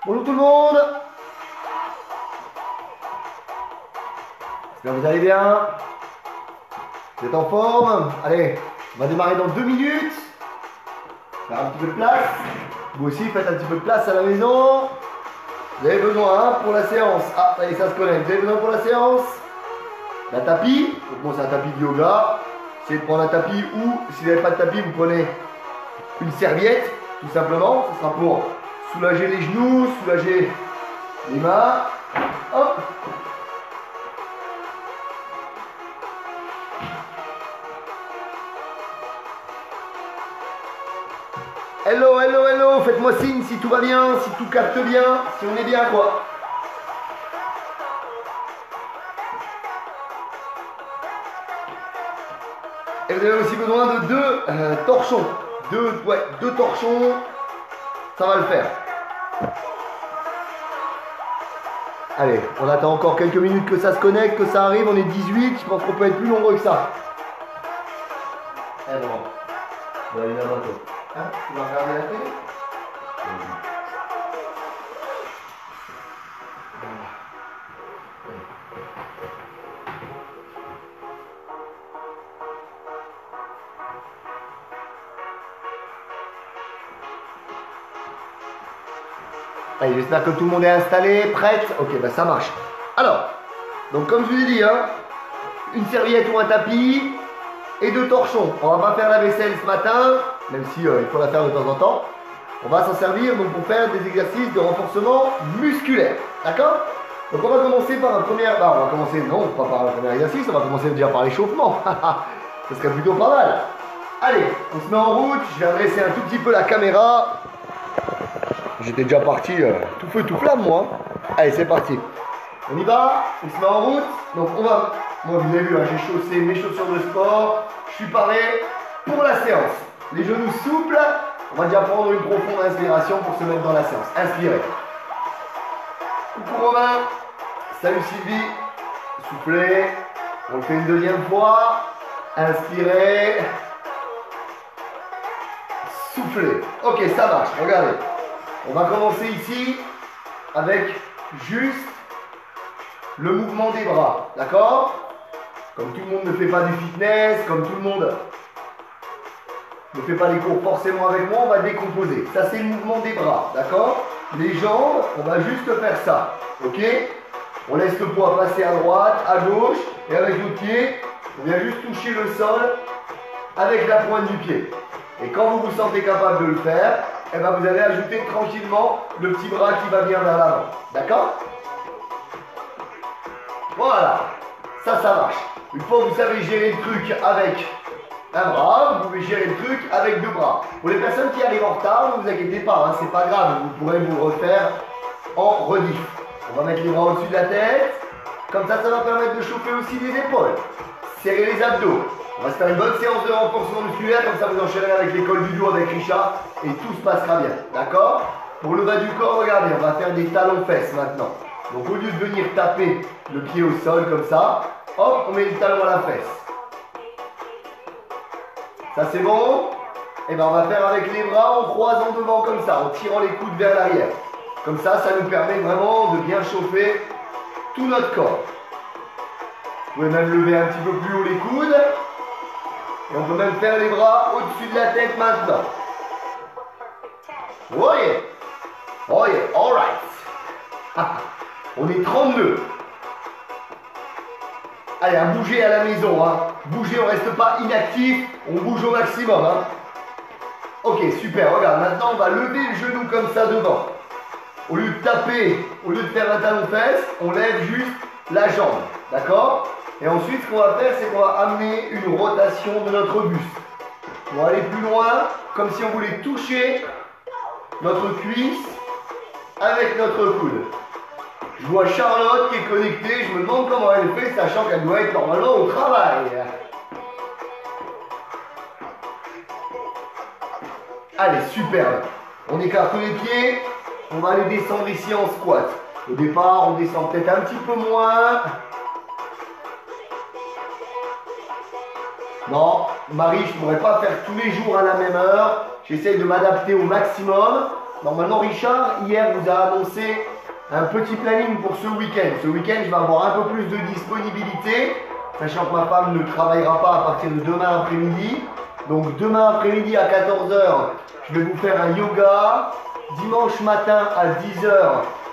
Bonjour tout le monde. J'espère que vous allez bien. Vous êtes en forme? Allez, on va démarrer dans 2 minutes. Faire un petit peu de place. Vous aussi, faites un petit peu de place à la maison. Vous avez besoin hein, pour la séance. Ah, allez, ça se connecte. Vous avez besoin pour la séance d'un tapis. Donc bon, c'est un tapis de yoga. Essayez de prendre un tapis ou, si vous n'avez pas de tapis, vous prenez une serviette, tout simplement. Ce sera pour soulager les genoux, soulager les mains. Hop. Hello, hello, hello, faites-moi signe si tout va bien, si tout capte bien, si on est bien quoi. Et vous avez aussi besoin de 2 torchons. 2 torchons, ça va le faire. Allez, on attend encore quelques minutes que ça se connecte, que ça arrive, on est 18, je pense qu'on peut être plus nombreux que ça. Eh bon, on va aller là-bas toi. Hein, tu vas regarder la télé? Allez, j'espère que tout le monde est installé, prête. Ok, bah ça marche. Alors, donc comme je vous ai dit, hein, une serviette ou un tapis et 2 torchons. On va pas faire la vaisselle ce matin, même si il faut la faire de temps en temps. On va s'en servir donc pour faire des exercices de renforcement musculaire. D'accord? Donc on va commencer par un premier... Bah, on va commencer, non, pas par un premier exercice, on va commencer déjà par l'échauffement. Ça serait plutôt pas mal. Allez, on se met en route. Je vais adresser un tout petit peu la caméra. J'étais déjà parti tout feu, tout flamme, moi. Allez, c'est parti. On y va, on se met en route. Donc, on va... Moi, vous avez vu, hein, j'ai chaussé mes chaussures de sport. Je suis paré pour la séance. Les genoux souples. On va déjà prendre une profonde inspiration pour se mettre dans la séance. Inspirez. Coucou Romain. Salut Sylvie. Soufflez. On le fait une deuxième fois. Inspirez. Soufflez. Ok, ça marche. Regardez. On va commencer ici avec juste le mouvement des bras, d'accord? Comme tout le monde ne fait pas du fitness, comme tout le monde ne fait pas les cours forcément avec moi, on va décomposer. Ça, c'est le mouvement des bras, d'accord? Les jambes, on va juste faire ça, ok? On laisse le poids passer à droite, à gauche, et avec le pied, on vient juste toucher le sol avec la pointe du pied. Et quand vous vous sentez capable de le faire, eh ben vous allez ajouter tranquillement le petit bras qui va bien vers l'avant. D'accord? Voilà. Ça marche. Une fois que vous savez gérer le truc avec un bras, vous pouvez gérer le truc avec 2 bras. Pour les personnes qui arrivent en retard, ne vous inquiétez pas, hein, c'est pas grave. Vous pourrez vous refaire en rediff. On va mettre les bras au-dessus de la tête. Comme ça va permettre de chauffer aussi les épaules. Serrer les abdos. On va se faire une bonne séance de renforcement musculaire, comme ça vous enchaînerez avec l'école du dos avec Richard et tout se passera bien. D'accord? Pour le bas du corps, regardez, on va faire des talons-fesses maintenant. Donc au lieu de venir taper le pied au sol comme ça, hop, on met le talon à la fesse. Ça c'est bon? Et bien on va faire avec les bras en croisant devant comme ça, en tirant les coudes vers l'arrière. Comme ça nous permet vraiment de bien chauffer tout notre corps. Vous pouvez même lever un petit peu plus haut les coudes. Et on peut même faire les bras au-dessus de la tête maintenant. Oh yeah! Oh yeah! Alright! On est 32. Allez, à bouger à la maison. Hein. Bouger, on ne reste pas inactif. On bouge au maximum. Hein. Ok, super. Regarde, maintenant on va lever le genou comme ça devant. Au lieu de taper, au lieu de faire un talon-fesse, on lève juste la jambe. D'accord? Et ensuite, ce qu'on va faire, c'est qu'on va amener une rotation de notre buste. On va aller plus loin, comme si on voulait toucher notre cuisse avec notre coude. Je vois Charlotte qui est connectée, je me demande comment elle fait, sachant qu'elle doit être normalement au travail. Allez, superbe. On écarte les pieds, on va aller descendre ici en squat. Au départ, on descend peut-être un petit peu moins. Non, Marie, je ne pourrais pas faire tous les jours à la même heure. J'essaye de m'adapter au maximum. Normalement, Richard, hier, vous a annoncé un petit planning pour ce week-end. Ce week-end, je vais avoir un peu plus de disponibilité, sachant que ma femme ne travaillera pas à partir de demain après-midi. Donc, demain après-midi à 14 h, je vais vous faire un yoga. Dimanche matin à 10 h,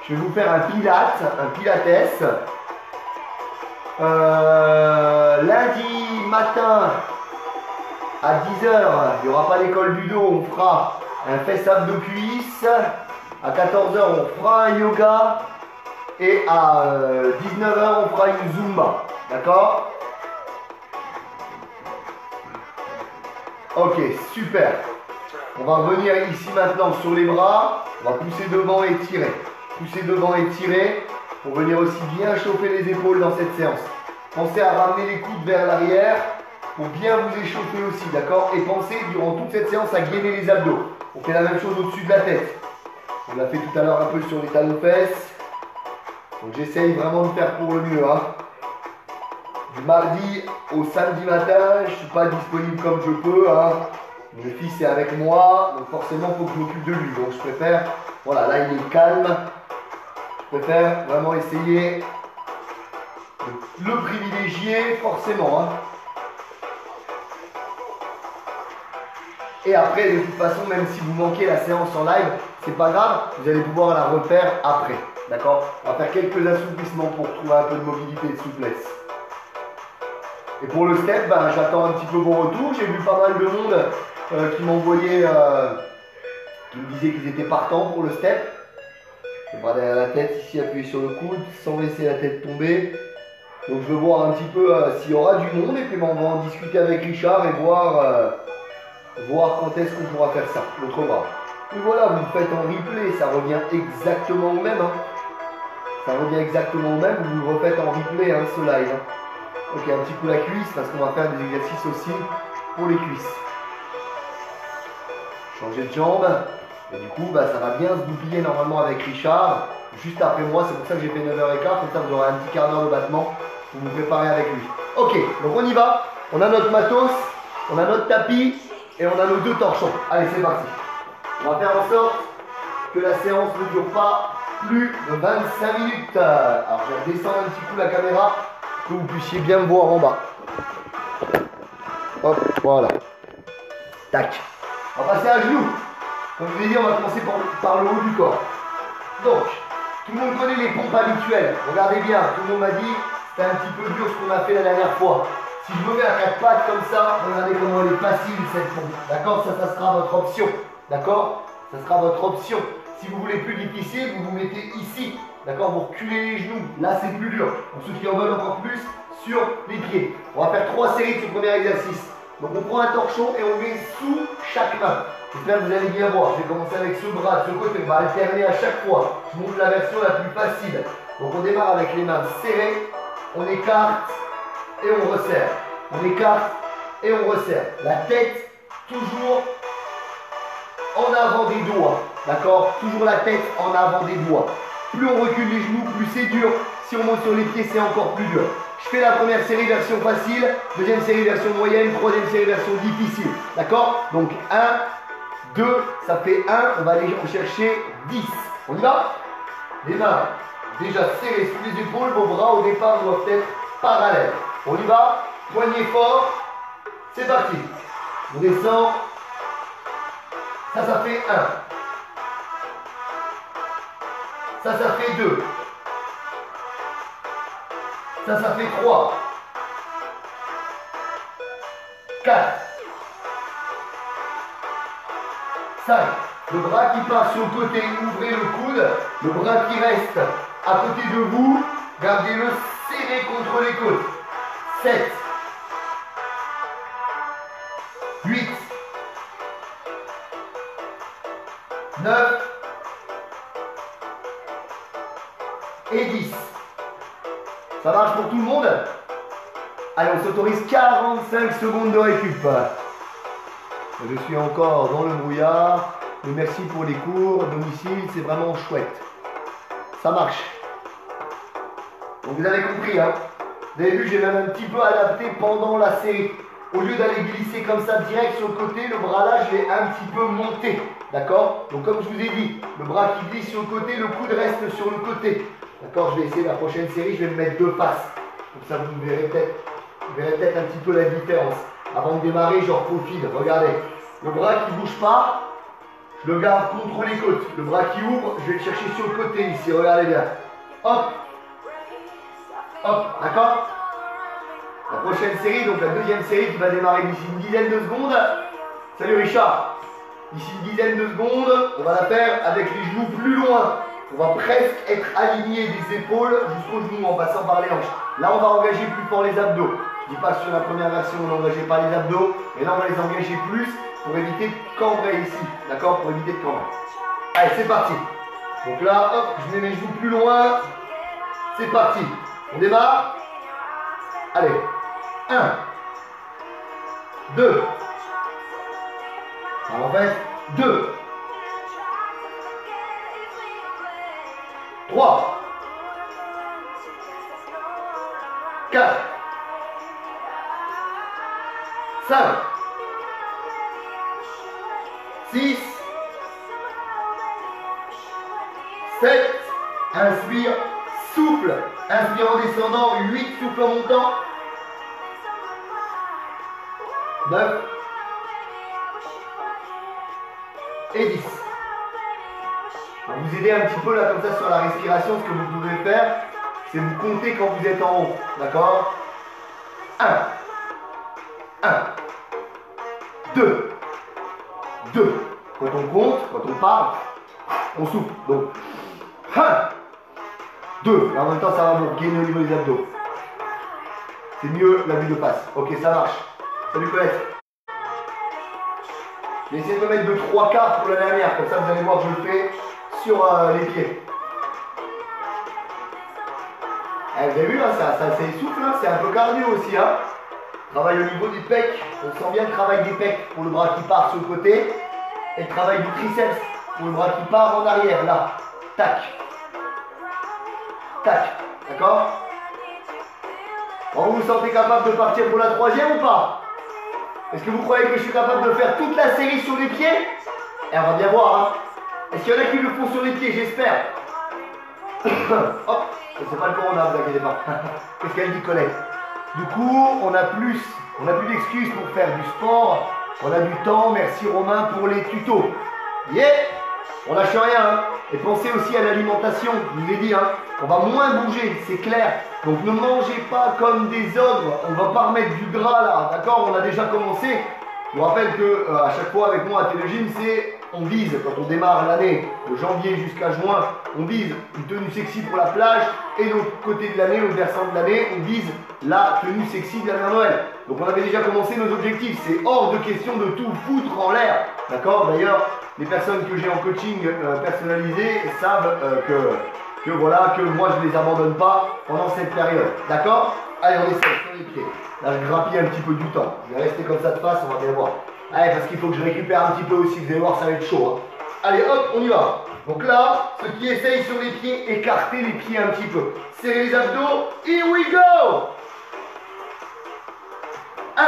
je vais vous faire un pilates. Lundi matin à 10 h, il n'y aura pas l'école du dos, on fera un fess-up de cuisse. À 14 h, on fera un yoga. Et à 19 h, on fera une zumba. D'accord? Ok, super. On va revenir ici maintenant sur les bras. On va pousser devant et tirer. Pousser devant et tirer. Pour venir aussi bien chauffer les épaules dans cette séance. Pensez à ramener les coudes vers l'arrière pour bien vous échauffer aussi, d'accord? Et pensez durant toute cette séance à gainer les abdos. On fait la même chose au-dessus de la tête. On l'a fait tout à l'heure un peu sur les talons-fesses. Donc j'essaye vraiment de faire pour le mieux. Hein. Du mardi au samedi matin, je ne suis pas disponible comme je peux. Hein. Mon fils est avec moi, donc forcément il faut que je m'occupe de lui. Donc je préfère, voilà, là il est calme. Je préfère vraiment essayer de le privilégier forcément. Hein. Et après, de toute façon, même si vous manquez la séance en live, c'est pas grave, vous allez pouvoir la refaire après. D'accord? On va faire quelques assouplissements pour trouver un peu de mobilité et de souplesse. Et pour le step, ben, j'attends un petit peu vos retours. J'ai vu pas mal de monde qui m'envoyait, qui me disait qu'ils étaient partants pour le step. Je vais bras derrière la tête, ici appuyer sur le coude, sans laisser la tête tomber. Donc je veux voir un petit peu s'il y aura du monde et puis ben, on va en discuter avec Richard et voir quand est-ce qu'on pourra faire ça, l'autre bras. Et voilà, vous le faites en replay, ça revient exactement au même. Hein. Ça revient exactement au même, vous le refaites en replay, hein, ce live. Hein. Ok, un petit coup la cuisse, parce qu'on va faire des exercices aussi pour les cuisses. Changer de jambe. Et du coup, bah, ça va bien se goupiller normalement avec Richard. Juste après moi, c'est pour ça que j'ai fait 9h15. Comme ça, vous aurez un petit quart d'heure de battement pour vous préparer avec lui. Ok, donc on y va. On a notre matos, on a notre tapis et on a nos 2 torchons. Allez, c'est parti. On va faire en sorte que la séance ne dure pas plus de 25 minutes. Alors, je vais descendre un petit coup la caméra pour que vous puissiez bien me voir en bas. Hop, voilà. Tac. On va passer à genoux. Comme je vous ai dit, on va commencer par le haut du corps. Donc, tout le monde connaît les pompes habituelles. Regardez bien, tout le monde m'a dit, c'était un petit peu dur ce qu'on a fait la dernière fois. Si je me mets à 4 pattes comme ça, regardez comment elle est facile cette pompe. D'accord? Ça sera votre option. D'accord? Ça sera votre option. Si vous voulez plus difficile, vous vous mettez ici. D'accord? Vous reculez les genoux. Là, c'est plus dur. Pour ceux qui en veulent encore plus, sur les pieds. On va faire 3 séries de ce premier exercice. Donc, on prend un torchon et on le met sous chaque main. J'espère que vous allez bien voir. Je vais commencer avec ce bras de ce côté. On va alterner à chaque fois. Je montre la version la plus facile. Donc, on démarre avec les mains serrées. On écarte et on resserre. On écarte et on resserre. La tête toujours en avant des doigts. D'accord? Toujours la tête en avant des doigts. Plus on recule les genoux, plus c'est dur. Si on monte sur les pieds, c'est encore plus dur. Je fais la première série version facile, deuxième série version moyenne, troisième série version difficile. D'accord? Donc 1, 2, ça fait 1. On va aller rechercher 10. On y va? Les mains déjà serrées sous les épaules. Vos bras au départ doivent être parallèles. On y va? Poignet fort. C'est parti. On descend. Ça fait 1. Ça fait 2. Ça fait 3. 4. 5. Le bras qui part sur le côté, ouvrez le coude. Le bras qui reste à côté de vous, gardez-le serré contre les côtes. 7. 8. 9. Et 10. Ça marche pour tout le monde? Allez, on s'autorise 45 secondes de récup. Je suis encore dans le brouillard. Mais merci pour les cours à domicile, c'est vraiment chouette. Ça marche. Donc vous avez compris, hein? Vous avez vu, j'ai même un petit peu adapté pendant la série. au lieu d'aller glisser comme ça direct sur le côté, le bras là, je l'ai un petit peu monté. D'accord? Donc comme je vous ai dit, le bras qui glisse sur le côté, le coude reste sur le côté. D'accord? Je vais essayer la prochaine série, je vais me mettre deux faces. Comme ça, vous verrez peut-être un petit peu la différence. Avant de démarrer, je reprofile. Regardez. Le bras qui ne bouge pas, je le garde contre les côtes. Le bras qui ouvre, je vais le chercher sur le côté ici. Regardez bien. Hop. Hop. D'accord? La prochaine série, donc la deuxième série qui va démarrer d'ici une dizaine de secondes. Salut Richard. D'ici une dizaine de secondes, on va la faire avec les genoux plus loin. On va presque être aligné des épaules jusqu'aux genoux en passant par les hanches. Là, on va engager plus fort les abdos. Je ne dis pas que sur la première version, on n'engageait pas les abdos. Et là, on va les engager plus pour éviter de cambrer ici. D'accord? Pour éviter de cambrer. Allez, c'est parti. Donc là, hop, je mets mes genoux plus loin. C'est parti. On démarre. Allez. 1. 2. Alors en fait, 2. 3. 4. 5. 6. 7. Inspire, souffle. Inspire en descendant, 8, souffle en montant. 9. Et 10. Pour vous aider un petit peu là comme ça sur la respiration, ce que vous pouvez faire, c'est vous compter quand vous êtes en haut. D'accord? 1. 1. 2. 2. Quand on compte, quand on parle, on souffle. Donc, 1. 2. Et en même temps, ça va vous gainer au niveau des abdos. C'est mieux la vue de face. Ok, ça marche. Salut Colette. Je vais essayer de me mettre de 3 quarts pour la dernière. Comme ça, vous allez voir, je le fais sur les pieds. Eh, vous avez vu, hein, ça s'essouffle, hein, c'est un peu cardio aussi. Hein. Travail au niveau des pecs. On sent bien le travail des pecs pour le bras qui part sur le côté. Et le travail du triceps pour le bras qui part en arrière. Là. Tac. Tac. D'accord? Bon, vous vous sentez capable de partir pour la troisième ou pas? Est-ce que vous croyez que je suis capable de faire toute la série sur les pieds? Et on va bien voir. Hein. Est-ce qu'il y en a qui le font sur les pieds? J'espère. Hop. C'est pas le corona, vous inquiétez pas. Qu'est-ce qu'elle dit, Colette? Du coup, on a plus d'excuses pour faire du sport. On a du temps. Merci Romain pour les tutos. Yeah. On lâche rien. Hein. Et pensez aussi à l'alimentation. Je vous ai dit, hein, on va moins bouger, c'est clair. Donc ne mangez pas comme des ogres. On ne va pas remettre du gras là. D'accord? On a déjà commencé. Je vous rappelle que à chaque fois avec moi à Télégym, on vise, quand on démarre l'année, de janvier jusqu'à juin, on vise une tenue sexy pour la plage. Et de l'autre côté de l'année, l'autre versant de l'année, on vise la tenue sexy de la mère Noël. Donc on avait déjà commencé nos objectifs. C'est hors de question de tout foutre en l'air. D'accord? D'ailleurs, les personnes que j'ai en coaching personnalisé savent que voilà, que moi je ne les abandonne pas pendant cette période. D'accord? Allez, on essaie sur les pieds. Là, je grappille un petit peu du temps. Je vais rester comme ça de face, on va bien voir. Allez, parce qu'il faut que je récupère un petit peu aussi. Vous allez voir, ça va être chaud. Hein. Allez, hop, on y va. Donc là, ceux qui essayent sur les pieds, écartez les pieds un petit peu. Serrez les abdos. Here we go! 1.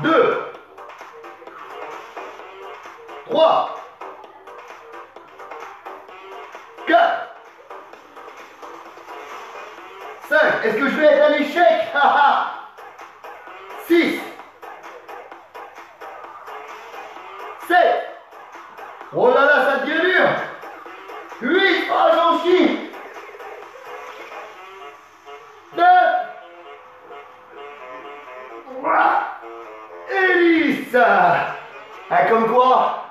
2. 3. 4. 5. Est-ce que je vais être un échec? 6. 7. Oh là là, ça devient dur. 8. Oh, j'en chie. 9. Et 10. Ah, comme quoi.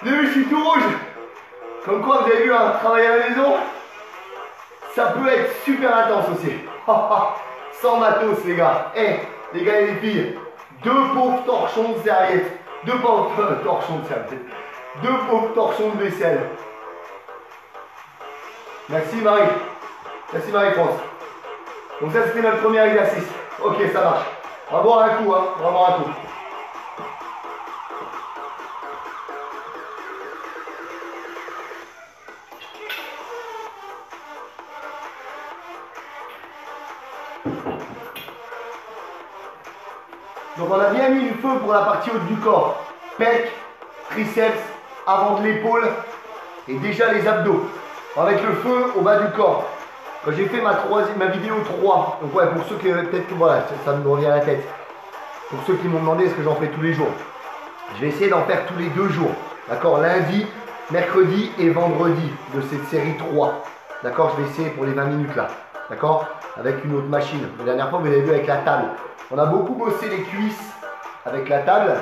Je suis tout rouge. Comme quoi, vous avez vu, hein, travailler à la maison, ça peut être super intense aussi. Sans matos, les gars. Eh, les gars et les filles, 2 pauvres torchons de serviettes. 2 pauvres torchons de serviettes. 2 pauvres torchons de vaisselle. Merci Marie. Merci Marie-France. Donc ça, c'était notre premier exercice. Ok, ça marche. On va boire un coup, hein. On va boire un coup. Donc on a bien mis le feu pour la partie haute du corps. Pec, triceps, avant de l'épaule et déjà les abdos. Avec le feu au bas du corps. Quand j'ai fait ma vidéo 3, donc ouais, pour ceux qui peut-être que voilà, ça me revient à la tête. Pour ceux qui m'ont demandé est-ce que j'en fais tous les jours. Je vais essayer d'en faire tous les 2 jours. D'accord, lundi, mercredi et vendredi de cette série 3. D'accord, je vais essayer pour les 20 minutes là. D'accord, avec une autre machine. La dernière fois, vous avez vu avec la table. On a beaucoup bossé les cuisses avec la table.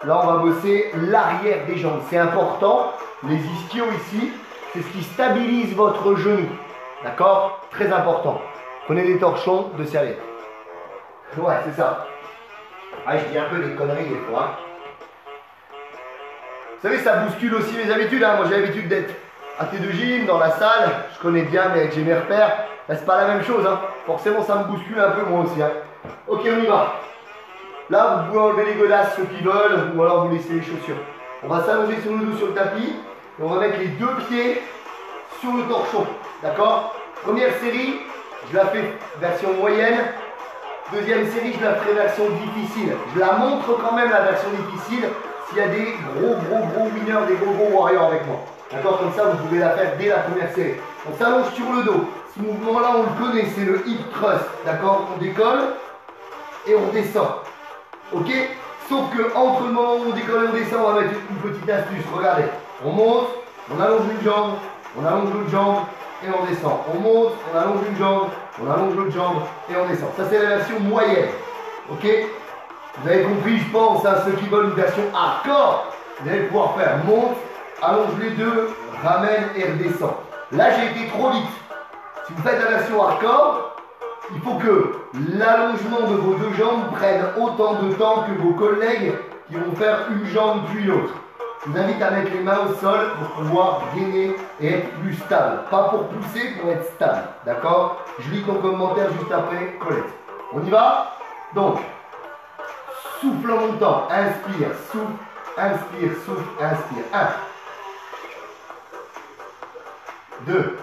Là, on va bosser l'arrière des jambes. C'est important. Les ischios ici, c'est ce qui stabilise votre genou. D'accord? Très important. Prenez des torchons de serviette. Ouais, c'est ça. Ah, je dis un peu des conneries des fois. Hein. Vous savez, ça bouscule aussi mes habitudes. Hein. Moi, j'ai l'habitude d'être à T2 gym, dans la salle. Je connais bien, mais j'ai mes repères. Là, c'est pas la même chose. Hein. Forcément, ça me bouscule un peu moi aussi. Hein. Ok, on y va. Là, vous pouvez enlever les godasses, ceux qui veulent, ou alors vous laissez les chaussures. On va s'allonger sur le dos sur le tapis. Et on va mettre les 2 pieds sur le torchon. D'accord? Première série, je la fais version moyenne. Deuxième série, je la ferai version difficile. Je la montre quand même la version difficile s'il y a des gros winners, des gros warriors avec moi. D'accord? Comme ça, vous pouvez la faire dès la première série. On s'allonge sur le dos. Ce mouvement-là, on le connaît, c'est le hip thrust. D'accord? On décolle et on descend. Ok? Sauf que entre le moment où on décolle et on descend, on va mettre une petite astuce. Regardez. On monte, on allonge une jambe, on allonge l'autre jambe et on descend. On monte, on allonge une jambe, on allonge l'autre jambe et on descend. Ça, c'est la version moyenne. Ok? Vous avez compris, je pense, à ceux qui veulent une version hardcore. Vous allez pouvoir faire monte, allonge les deux, ramène et redescend. Là, j'ai été trop vite. Si vous faites la version hardcore, il faut que l'allongement de vos 2 jambes prenne autant de temps que vos collègues qui vont faire une jambe puis l'autre. Je vous invite à mettre les mains au sol pour pouvoir gainer et être plus stable. Pas pour pousser, pour être stable. D'accord? Je lis ton commentaire juste après, Colette. On y va? Donc, souffle en montant. Inspire, souffle, inspire, souffle, inspire. 1. 2.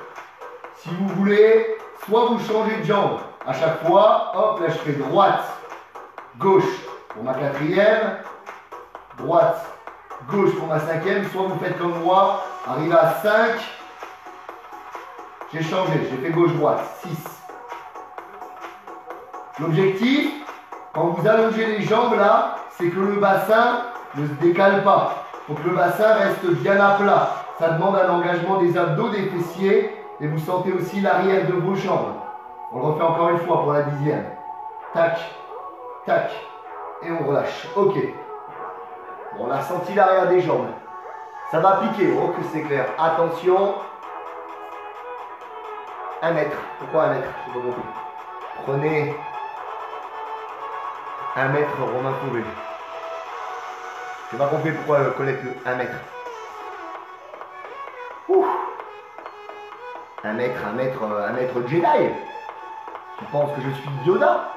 Si vous voulez, soit vous changez de jambe. À chaque fois, hop, là je fais droite, gauche pour ma 4e, droite, gauche pour ma 5e, soit vous faites comme moi, arrivé à 5, j'ai changé, j'ai fait gauche-droite, 6. L'objectif, quand vous allongez les jambes là, c'est que le bassin ne se décale pas. Il faut que le bassin reste bien à plat. Ça demande un engagement des abdos, des fessiers, et vous sentez aussi l'arrière de vos jambes. On le refait encore une fois pour la 10e. Tac, tac, et on relâche. Ok. Bon, on a senti l'arrière des jambes. Ça va piquer, oh que c'est clair. Attention. 1 mètre. Pourquoi 1 mètre? Je pas compris. Prenez 1 mètre, Romain Courbet. Je n'ai pas compris pourquoi Colette le 1 mètre. Ouh. 1 mètre Jedi. Tu penses que je suis Yoda?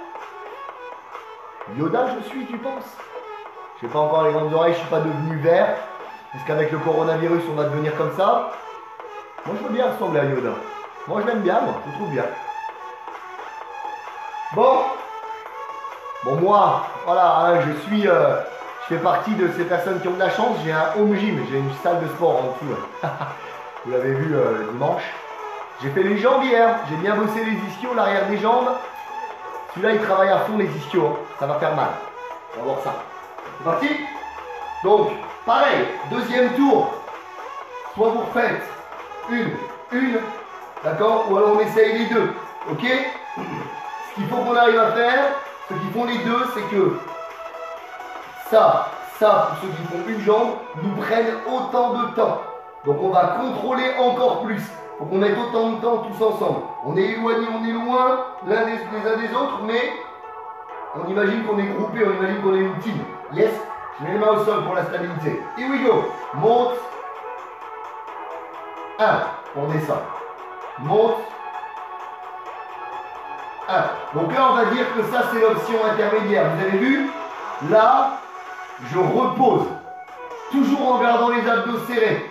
Yoda, je suis, tu penses? Je n'ai pas encore les grandes oreilles, je ne suis pas devenu vert. Est-ce qu'avec le coronavirus, on va devenir comme ça? Moi, je veux bien ressembler à Yoda. Moi, je l'aime bien, moi, je le trouve bien. Bon, moi, voilà, hein, je fais partie de ces personnes qui ont de la chance. J'ai un home gym, j'ai une salle de sport en dessous. Vous l'avez vu dimanche. J'ai fait les jambes hier, j'ai bien bossé les ischios, l'arrière des jambes. Celui-là, il travaille à fond les ischios, hein. Ça va faire mal. On va voir ça. C'est parti? Donc, pareil, 2e tour. Soit vous refaites une, d'accord? Ou alors on essaye les 2, ok? Ce qu'il faut qu'on arrive à faire, ceux qui font les 2, c'est que ça, pour ceux qui font une jambe, nous prennent autant de temps. Donc on va contrôler encore plus. Il faut qu'on mette autant de temps tous ensemble. On est éloigné, on est loin les uns des autres, mais on imagine qu'on est groupé, on imagine qu'on est une team. Yes, je mets les mains au sol pour la stabilité. Here we go. Monte. 1, on descend. Monte. 1. Donc là, on va dire que ça, c'est l'option intermédiaire. Vous avez vu? Là, je repose. Toujours en gardant les abdos serrés.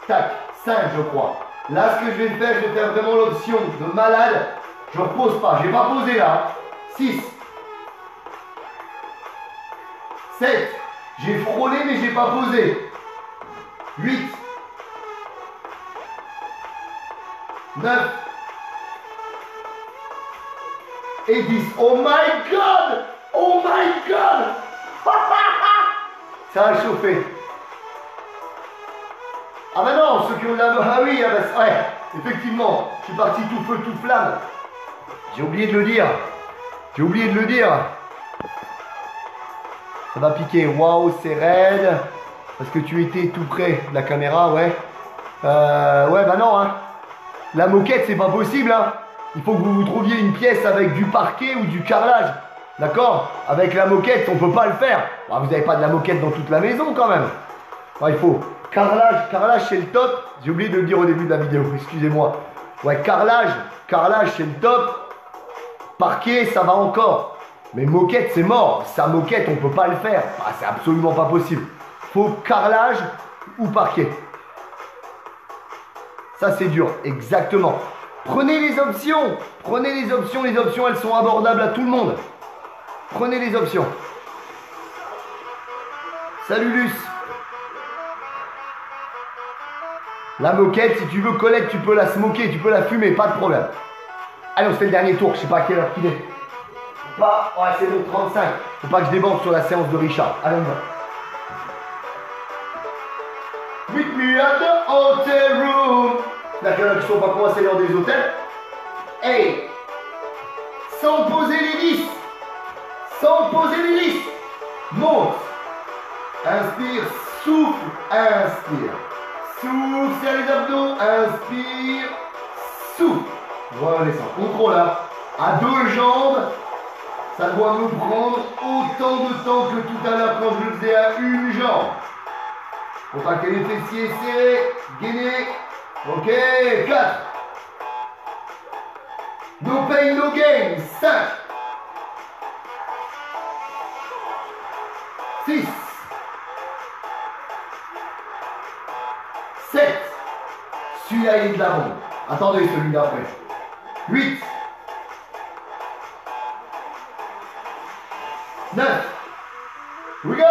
Tac, 5 je crois. Là, ce que je vais faire, je vais faire vraiment l'option de malade. Je ne repose pas. Je n'ai pas posé là. 6. 7. J'ai frôlé mais j'ai pas posé. 8. 9. Et 10. Oh my god! Oh my god! Ça a chauffé. Ah bah non, ceux qui ont la... Ah oui, ah bah, ouais, effectivement, je suis parti tout feu, tout flamme. J'ai oublié de le dire. J'ai oublié de le dire. Ça va piquer. Waouh, c'est raide. Parce que tu étais tout près de la caméra, ouais. Ouais, bah non, hein. La moquette, c'est pas possible, hein. Il faut que vous vous trouviez une pièce avec du parquet ou du carrelage. D'accord? Avec la moquette, on peut pas le faire. Bah, vous n'avez pas de la moquette dans toute la maison, quand même. Ouais, il faut. Carrelage, c'est le top. J'ai oublié de le dire au début de la vidéo, excusez-moi. Ouais, carrelage, c'est le top. Parquet, ça va encore. Mais moquette, c'est mort. Sa moquette, on peut pas le faire. Ah, c'est absolument pas possible. Faut carrelage ou parquet. Ça, c'est dur, exactement. Prenez les options. Prenez les options. Les options, elles sont abordables à tout le monde. Prenez les options. Salut Luce. La moquette, si tu veux, Colette, tu peux la smoker, tu peux la fumer, pas de problème. Allez, on se fait le dernier tour. Je sais pas à quelle heure qu'il est. Pas, ouais, c'est bon, 35. Faut pas que je déborde sur la séance de Richard. Allez, on va. Meet me at the hotel room. D'accord, qui sont pas commencés dans des hôtels. Hey, sans poser les vis. Sans poser les vis. Monte. Inspire, souffle, inspire. Souffle, serre les abdos. Inspire, souffle. Redescend. Contrôle là. À deux jambes. Ça doit nous prendre autant de temps que tout à l'heure quand je le faisais à une jambe. Contractez les fessiers serrés, gainez. Ok, 4. No pain, no gain. 5. 6. 7. Celui-là, il est de la bombe. Attendez celui-là après. 8. 9. Here we go.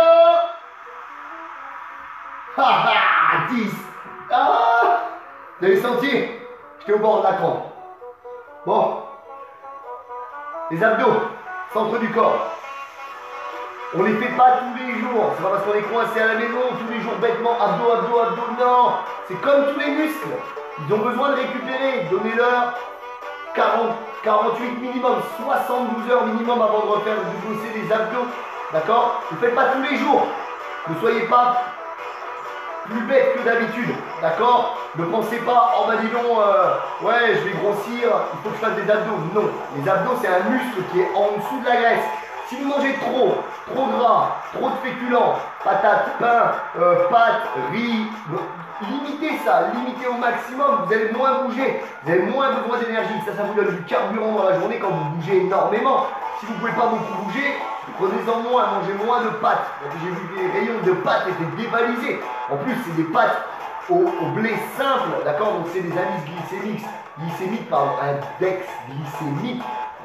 Ha ha, 10. Ah, vous avez senti? J'étais au bord de la crampe. Bon. Les abdos, centre du corps. On les fait pas tous les jours. C'est pas parce qu'on est coincé à la maison tous les jours bêtement. Abdos, abdos, abdos. Non. C'est comme tous les muscles. Ils ont besoin de récupérer. Donnez-leur 48 minimum, 72 heures minimum avant de refaire du bosser les abdos. D'accord? Ne faites pas tous les jours. Ne soyez pas plus bête que d'habitude. D'accord? Ne pensez pas, oh bah dis donc, ouais, je vais grossir, il faut que je fasse des abdos. Non. Les abdos, c'est un muscle qui est en dessous de la graisse. Si vous mangez trop gras, trop de féculents, patates, pain, pâtes, riz, limitez ça, limitez au maximum, vous allez moins bouger, vous avez moins besoin d'énergie, ça vous donne du carburant dans la journée quand vous bougez énormément. Si vous ne pouvez pas beaucoup bouger, prenez-en moins, mangez moins de pâtes. J'ai vu que les rayons de pâtes étaient dévalisés. En plus, c'est des pâtes au blé simple, d'accord? Donc c'est des indices glycémiques, pardon, index glycémique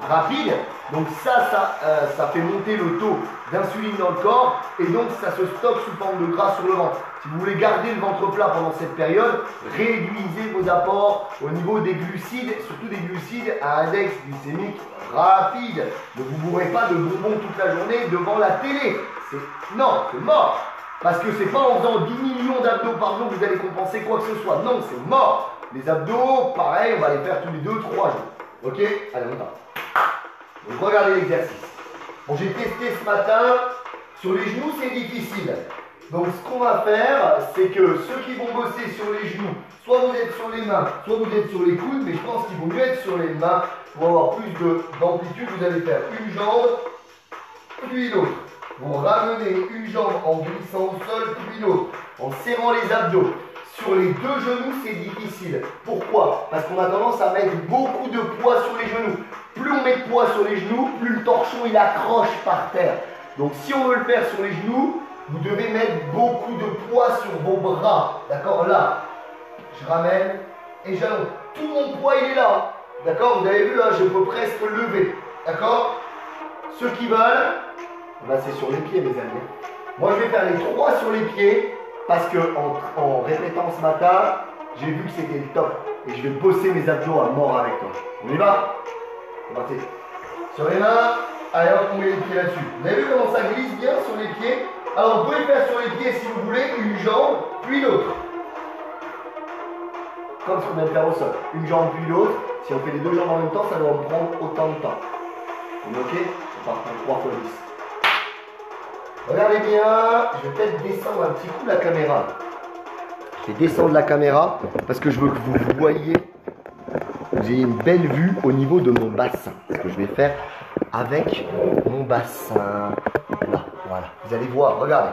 rapide. Donc ça fait monter le taux d'insuline dans le corps et donc ça se stocke sous forme de gras sur le ventre. Si vous voulez garder le ventre plat pendant cette période, réduisez vos apports au niveau des glucides, surtout des glucides à index glycémique rapide. Ne vous bourrez pas de bonbons toute la journée devant la télé. Non, c'est mort. Parce que c'est pas en faisant 10 millions d'abdos par jour que vous allez compenser quoi que ce soit. Non, c'est mort. Les abdos, pareil, on va les faire tous les 2-3 jours. Ok? Allez, on y va. Donc regardez l'exercice. Bon, j'ai testé ce matin. Sur les genoux, c'est difficile. Donc ce qu'on va faire, c'est que ceux qui vont bosser sur les genoux, soit vous êtes sur les mains, soit vous êtes sur les coudes, mais je pense qu'il vaut mieux être sur les mains pour avoir plus d'amplitude. Vous allez faire une jambe, puis l'autre. Vous ramenez une jambe en glissant au sol, puis l'autre, en serrant les abdos. Sur les deux genoux, c'est difficile. Pourquoi? Parce qu'on a tendance à mettre beaucoup de poids sur les genoux. Plus on met de poids sur les genoux, plus le torchon il accroche par terre. Donc si on veut le faire sur les genoux, vous devez mettre beaucoup de poids sur vos bras. D'accord? Là, je ramène et j'allonge. Tout mon poids il est là. D'accord? Vous avez vu là, je peux presque lever. D'accord? Ceux qui veulent, Bah, c'est sur les pieds, mes amis. Moi, je vais faire les 3 sur les pieds parce que en répétant ce matin, j'ai vu que c'était le top. Et je vais bosser mes abdos à mort avec toi. On y va? C'est parti. Sur les mains, allez hop, on met les pieds là-dessus. Vous avez vu comment ça glisse bien sur les pieds? Alors, vous pouvez faire sur les pieds si vous voulez, une jambe, puis l'autre. Comme ce qu'on vient de faire au sol. Une jambe, puis l'autre. Si on fait les 2 jambes en même temps, ça doit me prendre autant de temps. Ok? On part pour 3 fois 10. Regardez bien, je vais peut-être descendre un petit coup la caméra. Je vais descendre la caméra parce que je veux que vous voyez, que vous ayez une belle vue au niveau de mon bassin. Ce que je vais faire avec mon bassin. Là, voilà. Vous allez voir, regardez.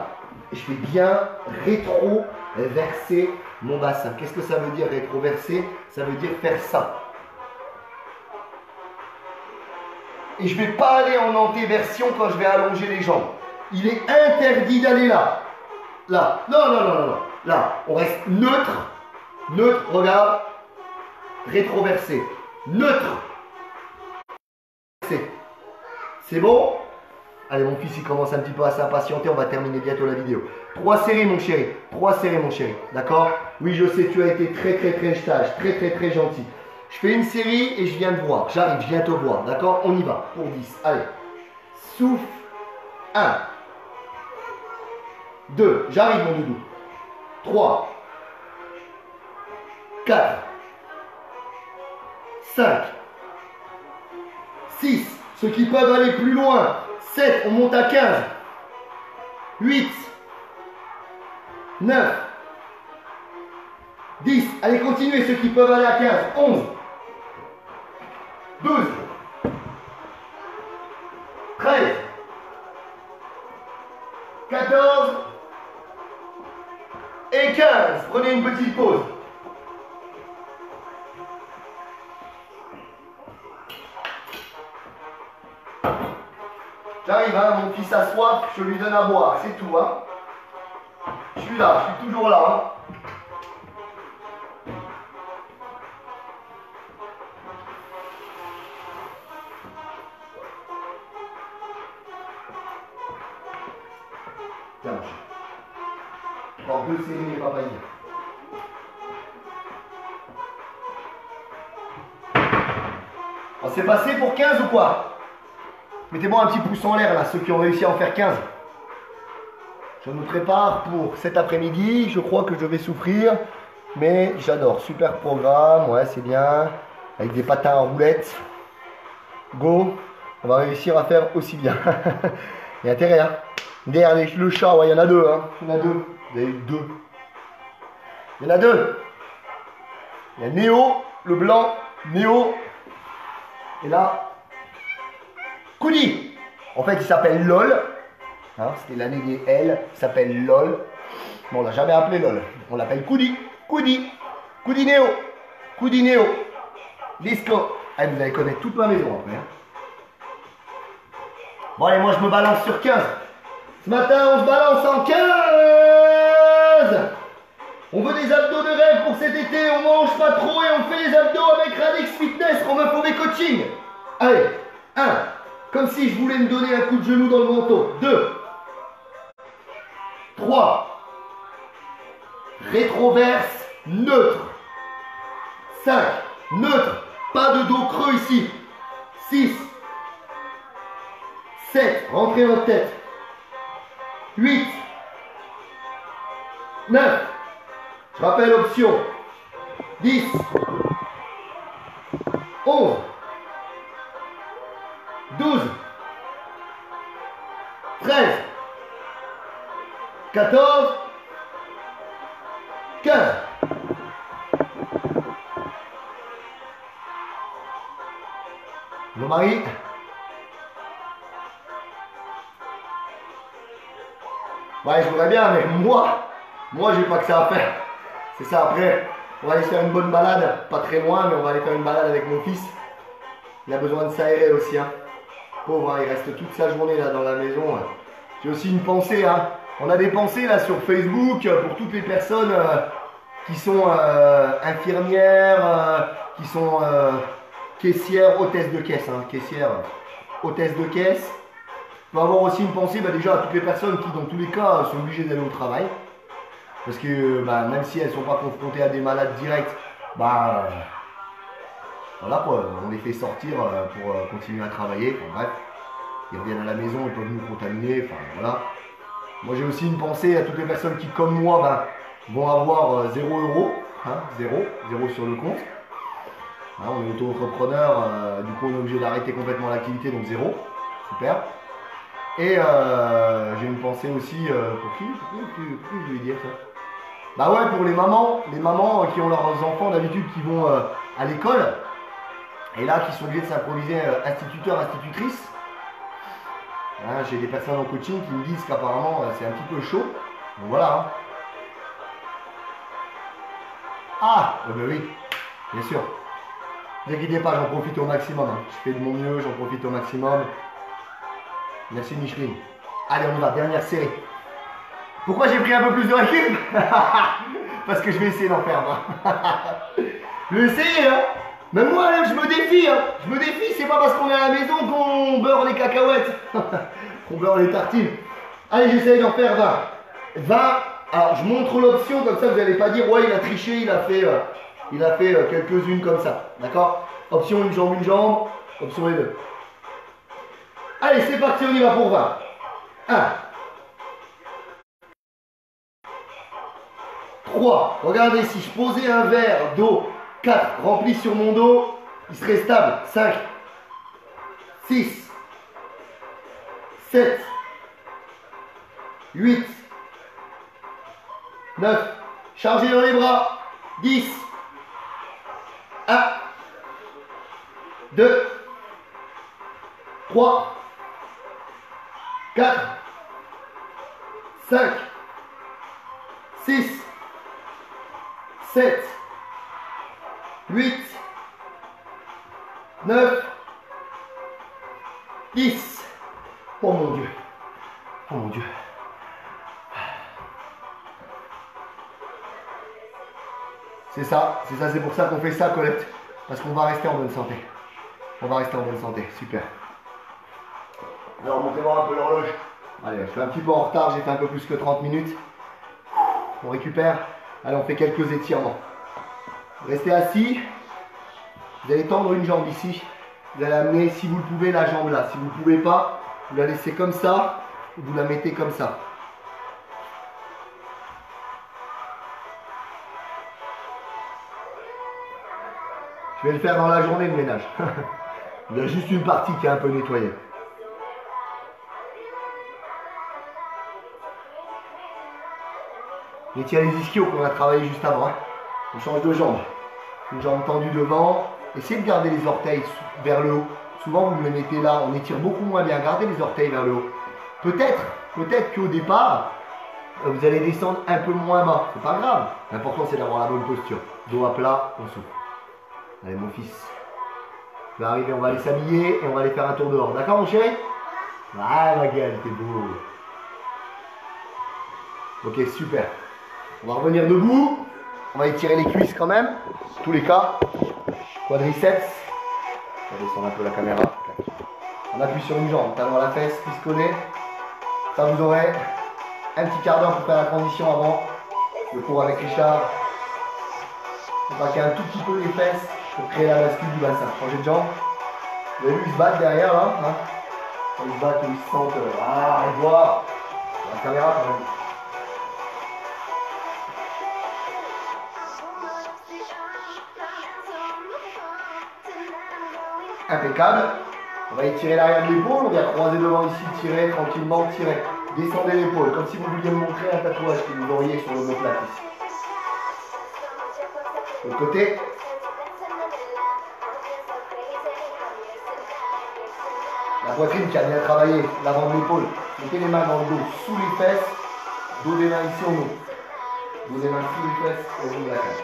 Je vais bien rétroverser mon bassin. Qu'est-ce que ça veut dire rétroverser? Ça veut dire faire ça. Et je ne vais pas aller en antéversion quand je vais allonger les jambes. Il est interdit d'aller là. Là. Non, non, non, non, non. Là. On reste neutre. Neutre, regarde. Rétroversé. Neutre. C'est bon? Allez, mon fils, il commence un petit peu à s'impatienter. On va terminer bientôt la vidéo. 3 séries, mon chéri. 3 séries, mon chéri. D'accord? Oui, je sais, tu as été très, très, très sage. Très, très, très gentil. Je fais une série et je viens te voir. J'arrive, je viens te voir. D'accord? On y va. Pour 10. Allez. Souffle. 1. 2. J'arrive, mon doudou. 3. 4. 5. 6. Ceux qui peuvent aller plus loin. 7. On monte à 15. 8. 9. 10. Allez, continuez ceux qui peuvent aller à 15. 11. 12. 13. 14. Et 15. Prenez une petite pause. J'arrive, hein, mon fils a soif, je lui donne à boire, c'est tout. Hein. Je suis là, je suis toujours là. Hein. Tiens, encore 2 séries, les papayes. On s'est passé pour 15 ou quoi? Mettez-moi un petit pouce en l'air là, ceux qui ont réussi à en faire 15. Je me prépare pour cet après-midi. Je crois que je vais souffrir, mais j'adore. Super programme, ouais, c'est bien. Avec des patins en roulette. Go, on va réussir à faire aussi bien. Il y a intérêt, hein. Derrière le chat, ouais, il y en a 2, hein. Il y en a 2. Vous avez eu 2. Il y en a 2. Il y a Néo, le blanc, Néo. Et là, Koudi. En fait, il s'appelle LOL. Hein, c'était l'année des L. Il s'appelle LOL. Bon, on l'a jamais appelé LOL. On l'appelle Koudi. Koudi. Koudi Néo. Koudi Néo. Disco. Ah, vous allez connaître toute ma maison après. Hein. Bon, allez, moi, je me balance sur 15. Ce matin, on se balance en 15. On veut des abdos de rêve pour cet été. On mange pas trop et on fait les abdos avec Radix Fitness. On va pour des coachings. Allez, 1. Comme si je voulais me donner un coup de genou dans le manteau. 2. 3. Rétroverse, neutre. 5. Neutre. Pas de dos creux ici. 6. 7. Rentrez votre tête. 8. 9. Je rappelle option. 10. 11. 12, 13, 14, 15. Mon mari. Ouais, je voudrais bien, mais moi j'ai pas que ça à faire. C'est ça, après, on va aller faire une bonne balade, pas très loin, mais on va aller faire une balade avec mon fils. Il a besoin de s'aérer aussi, hein. Pauvre, hein, il reste toute sa journée là dans la maison. Hein. J'ai aussi une pensée, hein. On a des pensées là sur Facebook pour toutes les personnes qui sont infirmières, qui sont caissières, hôtesses de caisse, hein. Caissières, hôtesses de caisse. peux avoir aussi une pensée déjà à toutes les personnes qui, dans tous les cas, sont obligées d'aller au travail. Parce que même si elles ne sont pas confrontées à des malades directs, voilà quoi, on les fait sortir pour continuer à travailler. Enfin, bref, ils reviennent à la maison, ils peuvent nous contaminer. Enfin voilà. Moi j'ai aussi une pensée à toutes les personnes qui, comme moi, vont avoir 0 €, hein, 0 sur le compte. Hein, on est auto-entrepreneur, du coup on est obligé d'arrêter complètement l'activité, donc 0. Super. Et j'ai une pensée aussi pour qui je vais dire ça? Bah ouais, pour les mamans qui ont leurs enfants d'habitude qui vont à l'école et là qui sont obligés de s'improviser instituteurs, institutrices. Hein, j'ai des personnes en coaching qui me disent qu'apparemment c'est un petit peu chaud. Donc voilà. Hein. Ah, oui, bien sûr. Ne vous inquiétez pas, j'en profite au maximum. Hein. Je fais de mon mieux, j'en profite au maximum. Merci Micheline. Allez, on y va, dernière série. Pourquoi j'ai pris un peu plus de recul? Parce que je vais essayer d'en faire. Je vais essayer, hein. Même moi, là, je me défie. Hein. Je me défie, c'est pas parce qu'on est à la maison qu'on beurre les cacahuètes. Qu'on beurre les tartines. Allez, j'essaye d'en faire 20. 20. Alors, je montre l'option, comme ça, vous n'allez pas dire, ouais, il a triché, il a fait quelques-unes comme ça. D'accord? Option une jambe. Option les deux. Allez, c'est parti, on y va pour 20. 1. 3. Regardez, si je posais un verre d'eau 4 rempli sur mon dos, il serait stable. 5. 6. 7. 8. 9. Chargez dans les bras. 10. 1. 2. 3. 4. 5. 6. 7, 8, 9, 10. Oh mon Dieu. Oh mon Dieu. C'est ça, c'est pour ça qu'on fait ça, Colette. Parce qu'on va rester en bonne santé. On va rester en bonne santé, super. Alors, montrez-moi un peu l'horloge. Allez, je suis un petit peu en retard, j'ai fait un peu plus que 30 minutes. On récupère. Allez, on fait quelques étirements. Restez assis. Vous allez tendre une jambe ici. Vous allez amener, si vous le pouvez, la jambe là. Si vous ne pouvez pas, vous la laissez comme ça. Vous la mettez comme ça. Je vais le faire dans la journée, le ménage. Il y a juste une partie qui est un peu nettoyée. Et tiens les ischios qu'on a travaillé juste avant. Hein. On change de jambe. Une jambe tendue devant. Essayez de garder les orteils vers le haut. Souvent vous me les mettez là. On étire beaucoup moins bien. Gardez les orteils vers le haut. Peut-être qu'au départ, vous allez descendre un peu moins bas. C'est pas grave. L'important c'est d'avoir la bonne posture. Dos à plat, on souffle. Allez mon fils. Tu vas arriver, on va aller s'habiller et on va aller faire un tour dehors. D'accord mon chéri? Ah ma gueule, t'es beau. Ok, super. On va revenir debout. On va étirer les cuisses quand même. Tous les cas. Quadriceps. On va descendre un peu la caméra. On appuie sur une jambe. Talon à la fesse, cuisse collée. Ça vous aurez un petit quart d'heure pour faire la transition avant le cours avec Richard. On va braquer un tout petit peu les fesses pour créer la bascule du bassin. Changer de jambe. Vous avez vu, ils se battent derrière là. Hein, ils se battent, ils se sentent. Ah, on voit. La caméra quand même. Impeccable. On va étirer l'arrière de l'épaule, on vient croiser devant ici, tirer tranquillement, tirer. Descendez l'épaule, comme si vous vouliez me montrer un tatouage que vous auriez sur l'omoplate ici. De l'autre côté. La poitrine qui a bien travaillé, l'avant de l'épaule. Mettez les mains dans le dos, sous les fesses, dos des mains ici, on ouvre. Dos des mains sous les fesses, on ouvre la cage.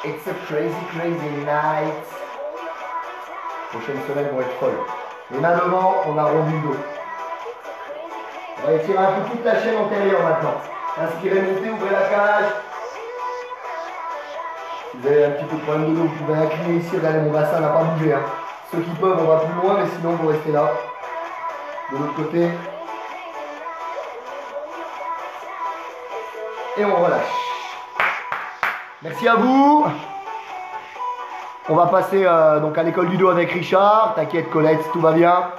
It's a crazy, crazy night. Prochaine semaine vont être folles. Les mains devant, on arrondit le dos. On va étirer un peu toute la chaîne antérieure maintenant. Inspirez, montez, ouvrez la cage. Si vous avez un petit peu de problème de dos, vous pouvez incliner ici. Regardez, mon bassin n'a pas bougé. Hein. Ceux qui peuvent, on va plus loin, mais sinon, vous restez là. de l'autre côté. Et on relâche. Merci à vous. On va passer donc à l'école du dos avec Richard. T'inquiète Colette, tout va bien.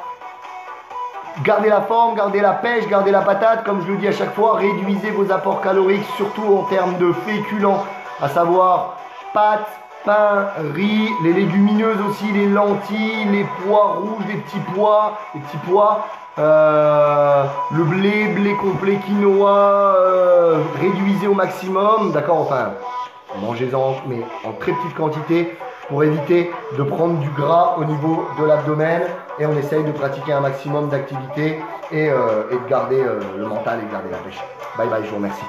Gardez la forme, gardez la pêche, gardez la patate. Comme je le dis à chaque fois, réduisez vos apports caloriques, surtout en termes de féculents, à savoir pâtes, pain, riz, les légumineuses aussi, les lentilles, les pois rouges, les petits pois, le blé complet, quinoa, réduisez au maximum, d'accord, enfin, mangez-en, mais en très petite quantité pour éviter de prendre du gras au niveau de l'abdomen et on essaye de pratiquer un maximum d'activité et de garder le mental et de garder la pêche. Bye bye, je vous remercie.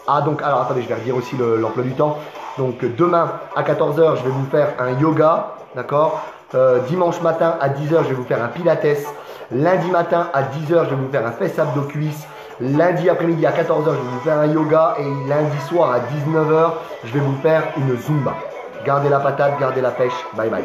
Ah donc, alors attendez, je vais redire aussi l'emploi du temps. Donc demain à 14 h, je vais vous faire un yoga, d'accord. Dimanche matin à 10 h, je vais vous faire un pilates. Lundi matin à 10 h, je vais vous faire un fesse abdos cuisse. Lundi après-midi à 14 h, je vais vous faire un yoga. Et lundi soir à 19 h, je vais vous faire une zumba. Gardez la patate, gardez la pêche. Bye bye.